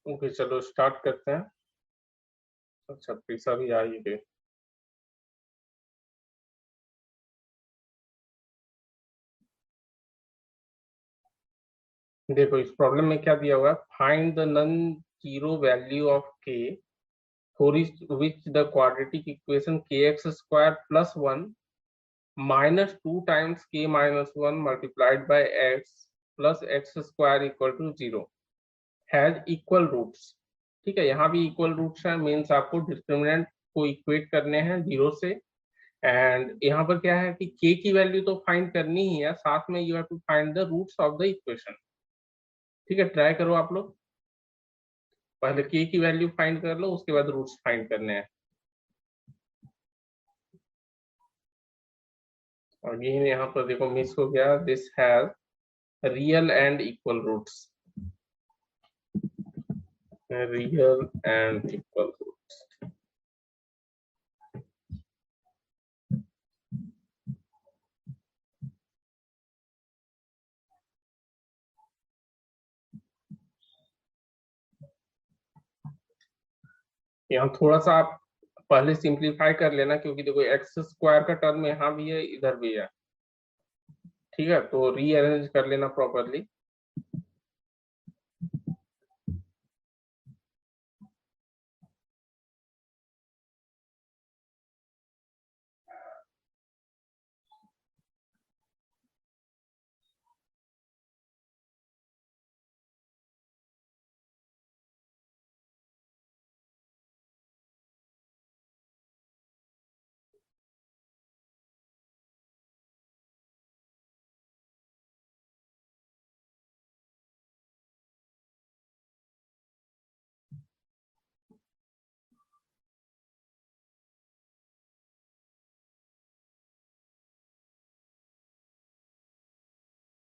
Okay चलो start करते हैं। अच्छा प्रीसा भी आ ही गई। देखो इस प्रॉब्लम में क्या दिया हुआ है, find the non zero value of K for which the quadratic equation K x square plus one minus two times K minus one multiplied by x plus x square equal to zero has equal roots. ठीक है, यहाँ भी equal roots है, means आपको discriminant को equate करने हैं zero से। एंड यहाँ पर क्या है कि k की वैल्यू तो फाइंड करनी ही है, साथ में you have to find the roots of the equation. ठीक है, ट्राई करो आप लोग, पहले k की वैल्यू फाइंड कर लो, उसके बाद रूट्स फाइंड करने हैं। अगेन यहाँ पर देखो मिस हो गया, this has real and equal roots, real and equal roots. यहाँ थोड़ा सा आप पहले सिंप्लीफाई कर लेना, क्योंकि देखो एक्स स्क्वायर का टर्म यहाँ भी है इधर भी है। ठीक है, तो रीअरेंज कर लेना प्रॉपरली।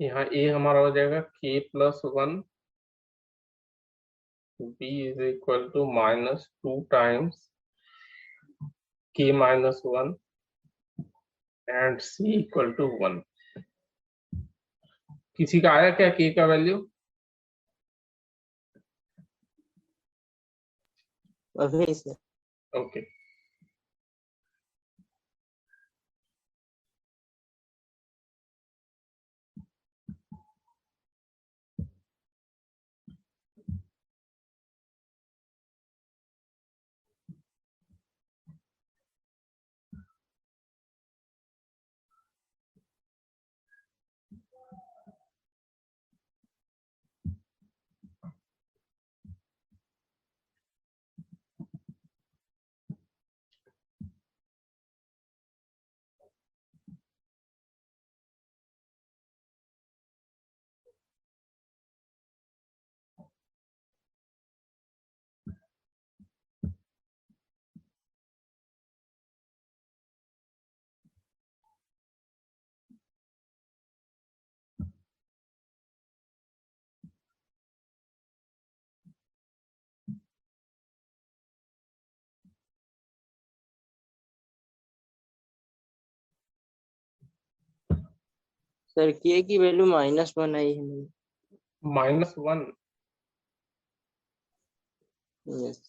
यहाँ a हमारा हो जाएगा k plus one, b is equal to minus two times k minus one and c equal to one. किसी का आया क्या k का वैल्यू? अभी सर ओके सर के की वैल्यू -1 आई है मेरी। Minus one. यस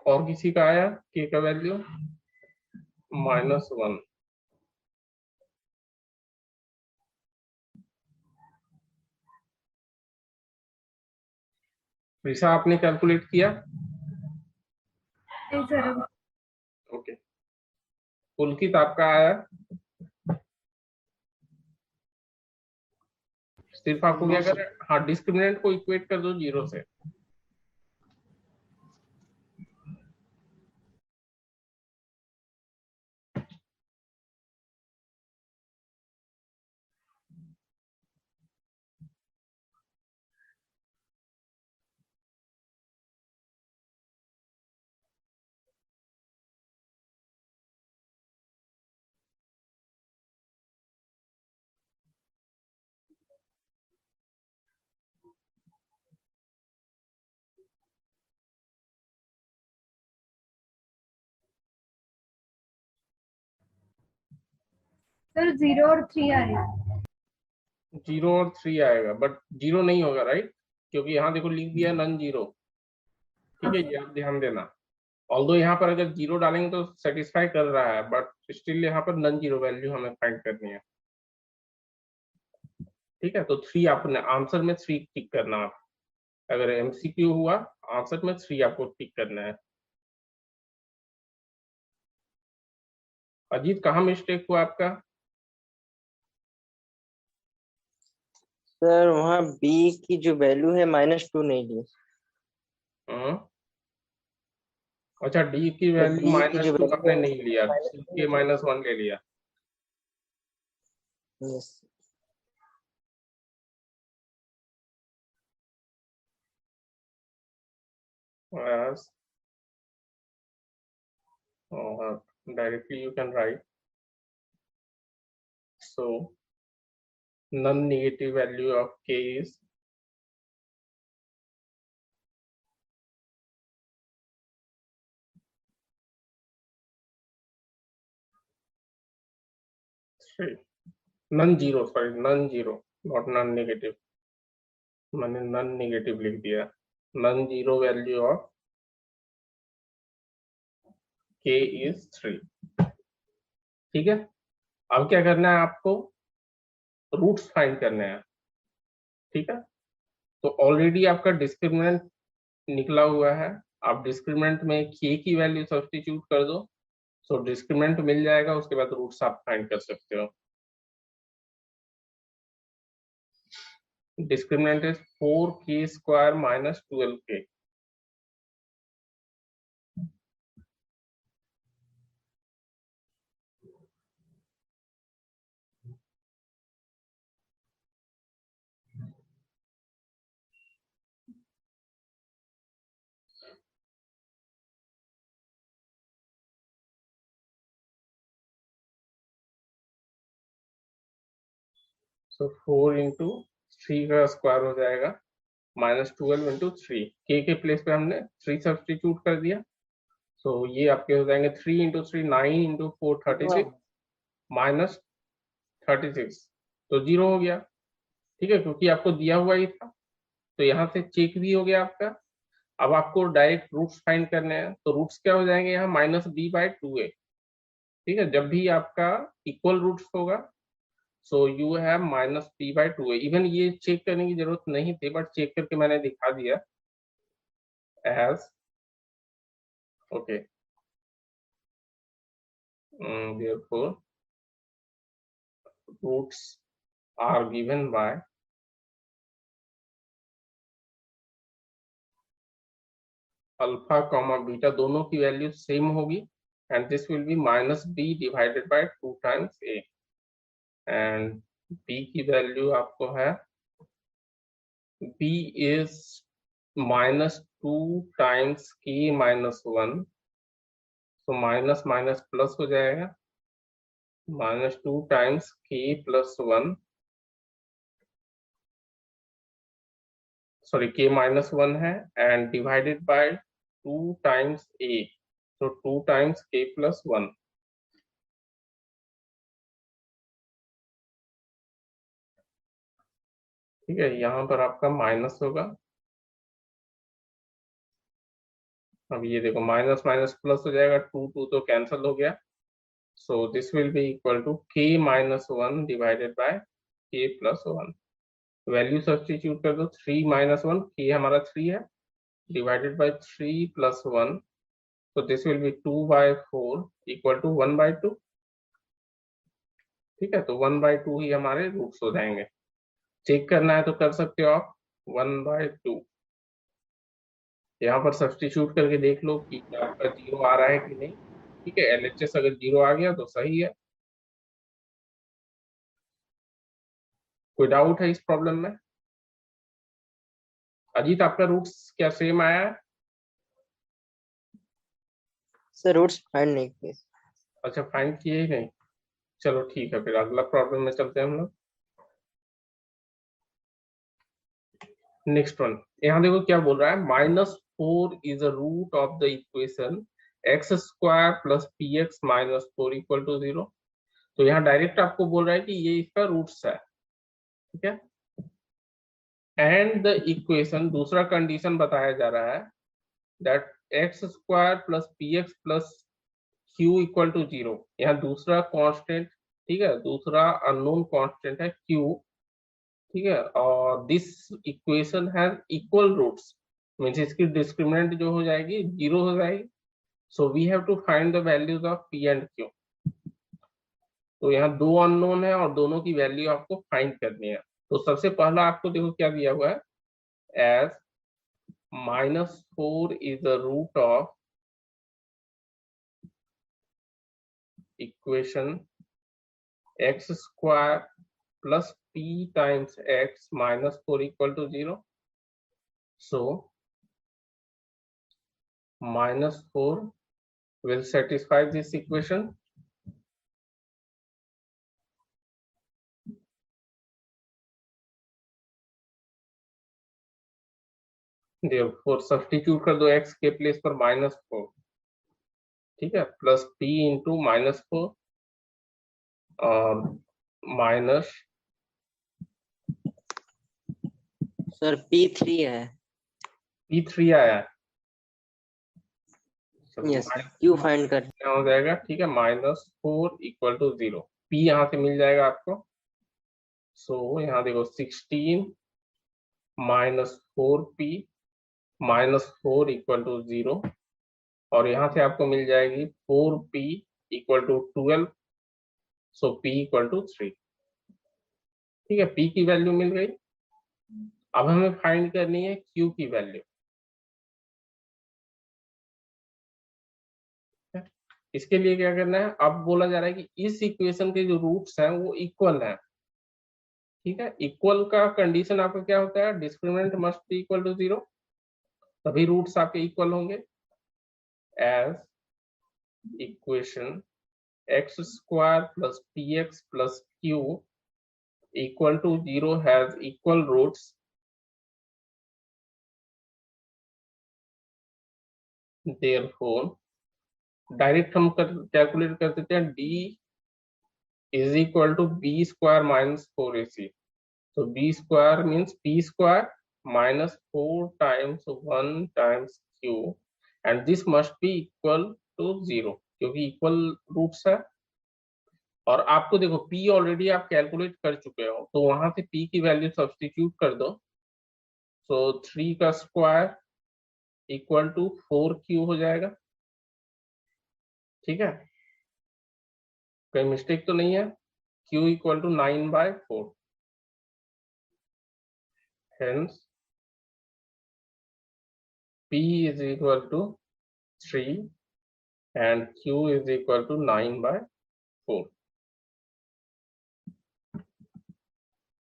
और किसी का आया k का वैल्यू माइनस वन? ऋषा आपने कैलकुलेट किया? ओके, पुलकित आपका आया? सिर्फ आपको क्या करना है, हाँ डिस्क्रिमिनेंट को इक्वेट कर दो जीरो से। सर 0 और 3 आ रही है। 0 और 3 आएगा, बट 0 नहीं होगा, राइट? क्योंकि यहाँ देखो लिख दिया नन जीरो। ठीक है, ये आप ध्यान देना। ऑल्दो यहाँ पर अगर 0 डालेंगे तो सेटिस्फाई कर रहा है, बट स्टिल यहाँ पर नन जीरो वैल्यू हमें फाइंड करनी है। ठीक है, तो 3 आपने आंसर में 3 टिक करना है। अगर एमसीक्यू हुआ, आंसर में 3 आपको टिक करना है। अजीत, कहाँ मिस्टेक हुआ आपका? सर वहाँ बी की जो वैल्यू है -2 नहीं ली। हम्म, अच्छा, डी की सर वैल्यू बी की जो -2 वैल्यू आपने है नहीं लिया, सी के -1 ले लिया। Yes. As directly you can write, so non-negative value of k is three. Non-zero, sorry, non-zero, not non-negative. मैंने non-negative लिख दिया। Non-zero value of k is 3। ठीक है, अब क्या करना है आपको? रूट्स फाइंड करने हैं। ठीक है, तो ऑलरेडी आपका डिस्क्रिमिनेंट निकला हुआ है। आप डिस्क्रिमिनेंट में k की वैल्यू सब्स्टिट्यूट कर दो, सो डिस्क्रिमिनेंट मिल जाएगा, उसके बाद रूट्स आप फाइंड कर सकते हो। Discriminant is 4k square minus 12k. So 4 into 3 का स्क्वायर हो जाएगा -12 into 3। के प्लेस पे हमने 3 सब्स्टिट्यूट कर दिया, सो ये आपके हो जाएंगे 3 into 3 9 into 4 36 minus 36, तो 0 हो गया। ठीक है, क्योंकि आपको दिया हुआ ही था, तो यहाँ से चेक भी हो गया आपका। अब आपको डायरेक्ट रूट्स फाइंड करने हैं, तो रूट्स क्या हो जाएंगे यहाँ -b/2a। ठीक है, जब भी आपका इक्वल रूट्स होगा, so you have -b/2a। Even ये चेक करने की जरूरत नहीं थी, बट चेक करके मैंने दिखा दिया as okay. therefore roots are given by alpha comma beta, दोनों की वैल्यू सेम होगी, and this will be -b/2 times a, and b की वैल्यू आपको है, b इज -2 टाइम्स k-1, तो माइनस माइनस प्लस हो जाएगा, -2 टाइम्स k+1, सॉरी k-1 है, and divided by 2 times a, तो 2 टाइम्स k+1। ठीक है, यहाँ पर आपका माइनस होगा। अब ये देखो माइनस माइनस प्लस हो जाएगा, 2 तो कैंसिल हो गया, so this will be equal to k-1 divided by k+1। Value substitute कर दो, 3 - 1, k हमारा 3 है, divided by 3+1, so this will be 2/4 equal to 1/2। ठीक है, तो 1/2 ही हमारे रूट्स हो जाएंगे। चेक करना है तो कर सकते हो आप, 1/2 यहाँ पर सब्स्टिट्यूट करके देख लो कि क्या आपका 0 आ रहा है कि नहीं। ठीक है, एलएचएस अगर 0 आ गया तो सही है। कोई डाउट है इस प्रॉब्लम में? अजीत, आपका रूट्स क्या सेम आया है? सर रूट्स फाइंड नहीं किए। अच्छा, फाइंड किए ही नहीं, चलो ठीक है, फिर अगला प्रॉब्लम में चलते हैं हम लोग। नेक्स्ट वन, यहाँ देखो क्या बोल रहा है, -4 is a root of the equation x² + px - 4 = 0। तो यहाँ डायरेक्ट आपको बोल रहा है कि ये इसका रूट्स है। ठीक है। एंड द इक्वेशन, दूसरा कंडीशन बताया जा रहा है that x square plus p x plus q equal to 0। यहाँ दूसरा कांस्टेंट, ठीक है, दूसरा अननोन कांस्टेंट है क्यू, ठीक है, और this equation has equal roots, means इसकी डिस्क्रिमिनेंट जो हो जाएगी 0 हो जाएगी। So we have to find the values of p and q. तो यहाँ दो अननोन है और दोनों की वैल्यू आपको फाइंड करनी है। तो सबसे पहला आपको देखो क्या दिया हुआ है, as -4 is the root of equation x square plus p times x -4 equal to 0. So -4 will satisfy this equation. Therefore substitute कर दो x के प्लेस पर -4, ठीक है, प्लस p इंटू -4 और माइनस सर P3 है। p3 आया है। यस, Q फाइंड कर। क्या हो जाएगा, ठीक है, -4 इक्वल टू 0। p यहाँ से मिल जाएगा आपको। सो यहाँ देखो 16 -4p -4 इक्वल टू 0, और यहाँ से आपको मिल जाएगी 4p equal to 12। So p equal to 3, ठीक है, p की वैल्यू मिल गई। अब हमें फाइंड करनी है q की वैल्यू। इसके लिए क्या करना है, अब बोला जा रहा है कि इस इक्वेशन के जो रूट्स हैं वो इक्वल हैं, ठीक है। इक्वल का कंडीशन आपका क्या होता है, discriminant must be equal to 0, तभी रूट्स आपके इक्वल होंगे। As equation x square plus p x plus q equal to 0 has equal roots, therefore direct हम कैलकुलेट कर देते हैं, d is equal to b square minus 4ac। तो b square means p square -4 times 1 times q, and this must be equal to 0 क्योंकि equal roots है। और आपको देखो p ऑलरेडी आप कैलकुलेट कर चुके हो, तो वहां से p की वैल्यू सब्स्टिट्यूट कर दो। सो 3 का स्क्वायर इक्वल टू 4q हो जाएगा, ठीक है, कोई मिस्टेक तो नहीं है। q equal to 9/4, hence p is equal to 3 and q is equal to 9/4।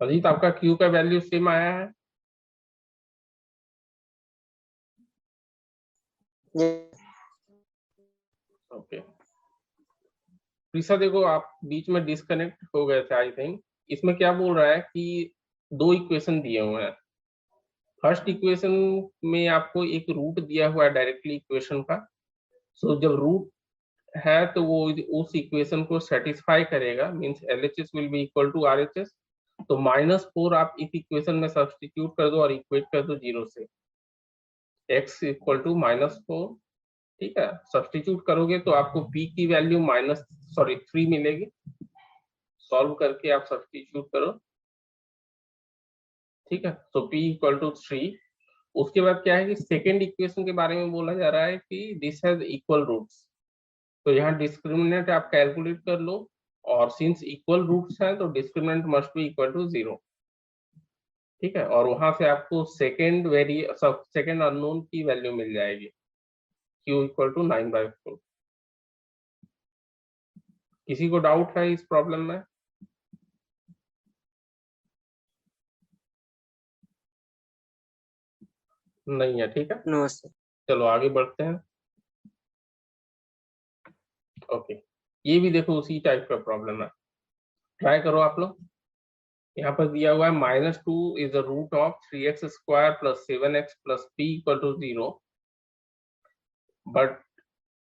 Ajit आपका q का वैल्यू सेम आया है। ओके प्रीसा, देखो आप बीच में डिस्कनेक्ट हो गए थे आई थिंक। इसमें क्या बोल रहा है कि दो इक्वेशन दिए हुए हैं। फर्स्ट इक्वेशन में आपको एक रूट दिया हुआ है डायरेक्टली इक्वेशन का। सो जब रूट है तो वो उस इक्वेशन को सेटिस्फाई करेगा, means LHS will be equal to RHS। तो -4 आप इस इक्वेशन में सब्स्टिट्यूट कर दो और इक्वेट कर दो 0 से, x इक्वल टू -4, ठीक है। सब्स्टिट्यूट करोगे तो आपको p की वैल्यू 3 मिलेगी। सॉल्व करके आप सब्स्टिट्यूट करो, ठीक है। तो p इक्वल टू 3। उसके बाद क्या है कि सेकेंड इक्वेशन के बारे में बोला जा रहा है कि दिस हैज इक्वल रूट्स। तो यहाँ डिस्क्रिमिनेंट आप कैलकुलेट कर लो, और सिंस इक्वल रूट्स हैं तो discriminant must be equal to 0, ठीक है। और वहां से आपको सेकेंड अननोन की वैल्यू मिल जाएगी, q इक्वल टू 9/4। किसी को डाउट है इस प्रॉब्लम में? नहीं है, ठीक है, नो सर। चलो आगे बढ़ते हैं। ओके ये भी देखो उसी टाइप का प्रॉब्लम है, ट्राई करो आप लोग। यहाँ पर दिया हुआ है -2 is the root of 3x square plus 7x plus p equal to 0। But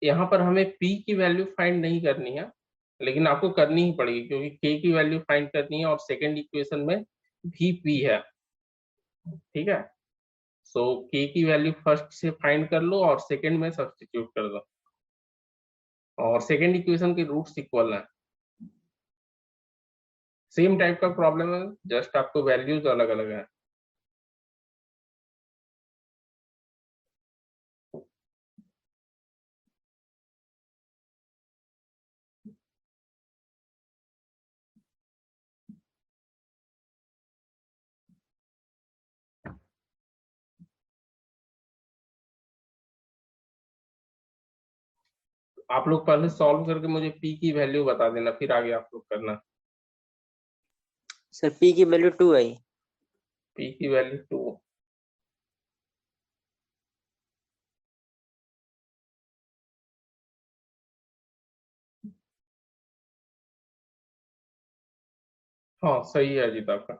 यहाँ पर हमें p की वैल्यू फाइंड नहीं करनी है, लेकिन आपको करनी ही पड़ेगी क्योंकि k की वैल्यू फाइंड करनी है, और सेकेंड इक्वेशन में भी p है, ठीक है। सो k की वैल्यू फर्स्ट से फाइंड कर लो और सेकंड में सब्स्टिट्यूट कर दो, और सेकंड इक्वेशन के रूट्स इक्वल है। सेम टाइप का प्रॉब्लम है, जस्ट आपको वैल्यूज अलग अलग है। आप लोग पहले सॉल्व करके मुझे p की वैल्यू बता देना, फिर आगे आप लोग करना। सर p की वैल्यू 2 आई। p की वैल्यू 2। हाँ सही है अजीत आपका।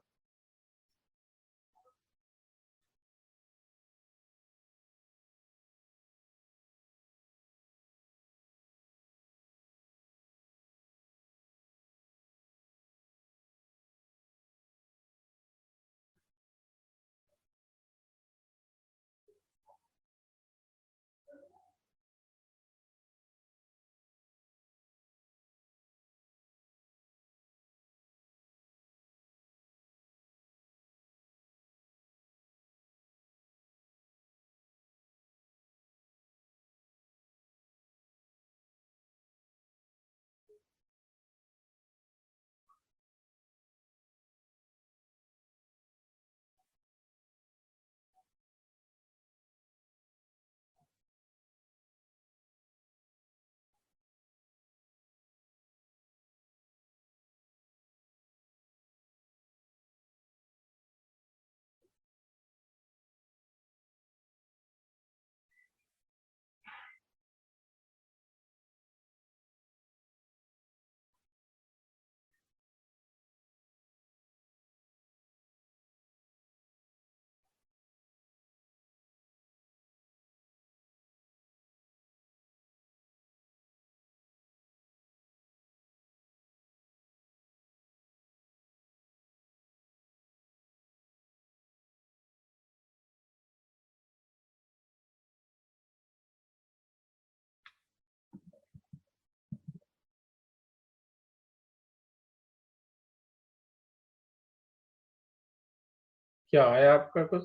क्या आया आपका कुछ?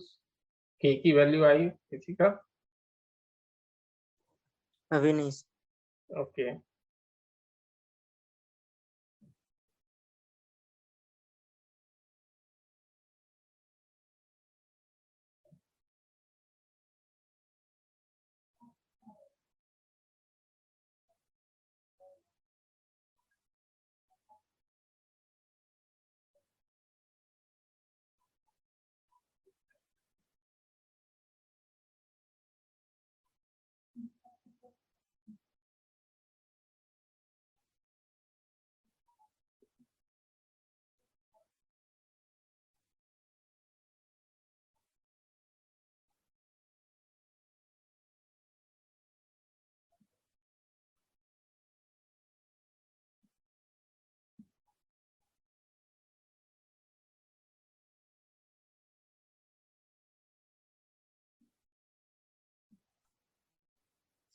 k की वैल्यू आई किसी का? अभी नहीं। ओके।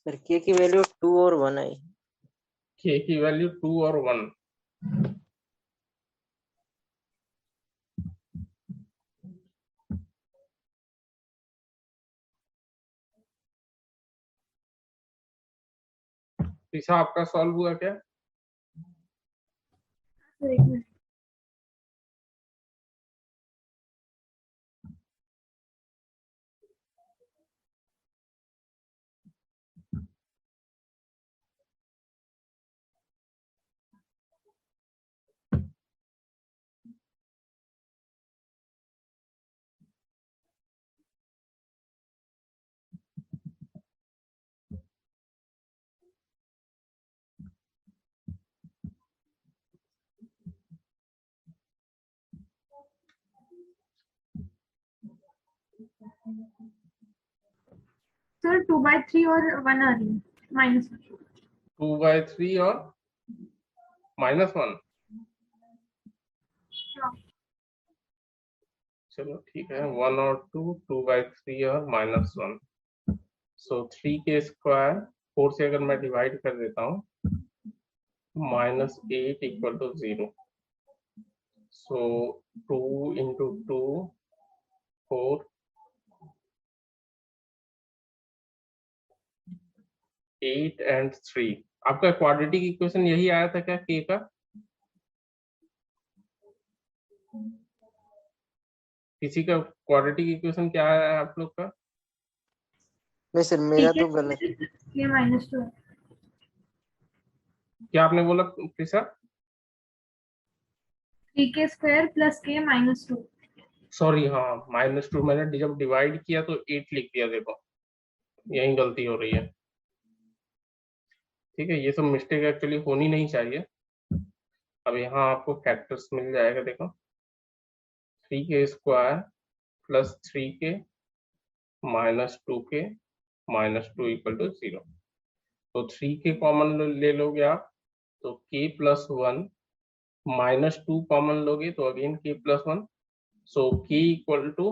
सर k की वैल्यू 2 और 1 आई। k की वैल्यू 2 और 1। ईशा आपका सॉल्व हुआ क्या? सर एक मिनट। सर 2/3 और 1 आ रही है, -1। 2/3 और -1। हाँ। चलो ठीक है, 1 और 2, 2/3 और -1. सो 3 के स्क्वायर 4 से अगर मैं डिवाइड कर देता हूँ, -8 equal to 0. So 2 into 2, 4, 8 and 3. आपका क्वाड्रेटिक इक्वेशन यही आया था क्या के का? किसी का क्वाड्रेटिक इक्वेशन क्या आया है आप लोग का? नहीं सर, मेरा तो गलत है। के -2 क्या आपने बोला प्रिसा? 3k square plus k -2. Sorry, हाँ, -2 मैंने जब डिवाइड किया तो 8 लिख दिया, देखो यही गलती हो रही है. ठीक है, ये सब मिस्टेक एक्चुअली होनी नहीं चाहिए. अब यहाँ आपको फैक्टर्स मिल जाएगा, देखो 3k square plus 3k -2k -2 equal to 0. तो 3k कॉमन ले लोगे आप तो k प्लस 1, -2 कॉमन लोगे तो again k plus 1. So k equal to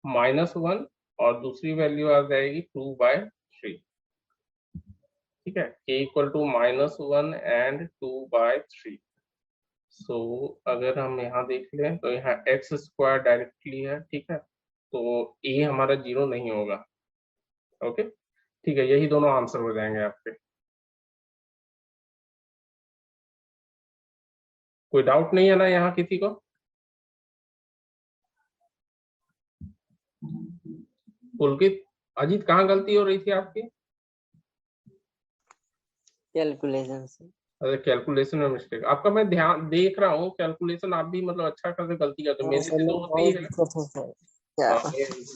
-1 और दूसरी वैल्यू आ जाएगी 2/3. ठीक है, k इक्वल टू -1 एंड 2/3. सो अगर हम यहाँ देख लें तो यहाँ x स्क्वायर डायरेक्टली है. ठीक है, तो a हमारा 0 नहीं होगा. ओके, ठीक है, यही दोनों आंसर हो जाएंगे आपके. कोई डाउट नहीं है ना यहाँ किसी को? पुलकित, अजीत, कहाँ गलती हो रही थी आपकी? कैलकुलेशन से। अरे कैलकुलेशन में मिस्टेक आपका, मैं ध्यान देख रहा हूँ. कैलकुलेशन आप भी मतलब अच्छा खासा गलती करते हो. मेरे से तो होती है. दिक्कत है सर। क्या?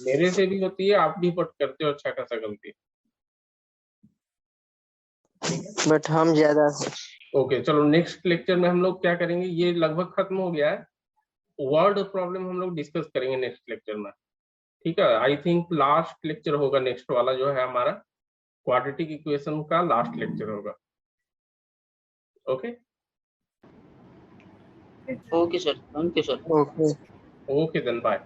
मेरे से भी होती है, आप भी बट करते हो अच्छा खासा गलती. बट हम ज्यादा ओके, चलो नेक्स्ट लेक्चर में हम लोग क्या करेंगे, ये लगभग खत्म हो गया है. वर्ड प्रॉब्लम हम लोग डिस्कस करेंगे नेक्स्ट लेक्चर में. ठीक है, आई थिंक लास्ट लेक्चर होगा नेक्स्ट वाला जो है हमारा क्वाड्रेटिक इक्वेशन का लास्ट लेक्चर होगा. Okay okay sir, thank you sir. Okay. Okay then bye.